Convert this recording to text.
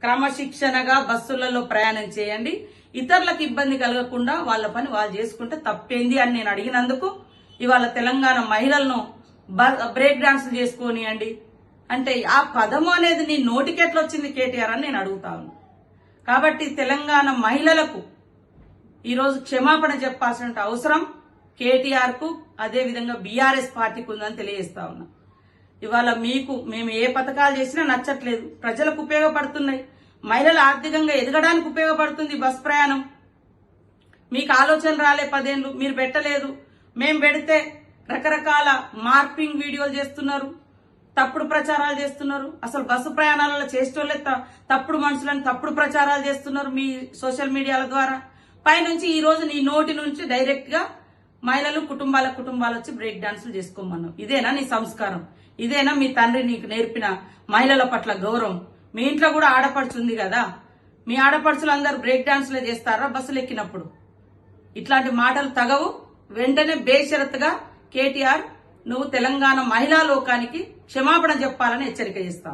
క్రమశిక్షణగా బస్సులలో ప్రయాణం చేయండి. ఇతరులకు ఇబ్బంది కలగకుండా వాళ్ళ పని వాళ్ళు చేసుకుంటే తప్పేంది అని నేను అడిగినందుకు ఇవాళ తెలంగాణ మహిళలను బ్రేక్ డాన్స్ చేసుకోనియండి అంటే ఆ పదము అనేది నీ నోటికెట్లా వచ్చింది కేటీఆర్ అని నేను అడుగుతా ఉన్నా. కాబట్టి తెలంగాణ మహిళలకు ఈరోజు క్షమాపణ చెప్పాల్సిన అవసరం కేటీఆర్ కు అదేవిధంగా బీఆర్ఎస్ పార్టీకి ఉందని తెలియజేస్తా ఉన్నా. ఇవాళ మేము ఏ పథకాలు చేసినా నచ్చట్లేదు, ప్రజలకు ఉపయోగపడుతున్నాయి, మహిళలు ఆర్థికంగా ఎదగడానికి ఉపయోగపడుతుంది బస్ ప్రయాణం. మీకు ఆలోచన రాలే 10 ఏళ్ళు, మీరు పెట్టలేదు. మేం పెడితే రకరకాల మార్పింగ్ వీడియోలు చేస్తున్నారు, తప్పుడు ప్రచారాలు చేస్తున్నారు. అసలు బస్సు ప్రయాణాలలో చేసేటోళ్ళే తప్పుడు మనుషులని తప్పుడు ప్రచారాలు చేస్తున్నారు మీ సోషల్ మీడియాల ద్వారా. పైనుంచి ఈ రోజు నీ నోటి నుంచి డైరెక్ట్ గా మహిళలు కుటుంబాలు వచ్చి బ్రేక్ డాన్సులు చేసుకోమన్నావు. ఇదేనా నీ సంస్కారం? ఇదేనా మీ తండ్రి నీకు నేర్పిన మహిళల పట్ల గౌరవం? మీ ఇంట్లో కూడా ఆడపడుచుంది కదా, మీ ఆడపడుచులు అందరు బ్రేక్ డాన్సులే చేస్తారా బస్సులు ఎక్కినప్పుడు? ఇట్లాంటి మాటలు తగవు. వెంటనే బేషరతుగా కేటీఆర్ నువ్వు తెలంగాణ మహిళా లోకానికి క్షమాపణ చెప్పాలని హెచ్చరిక చేస్తావు.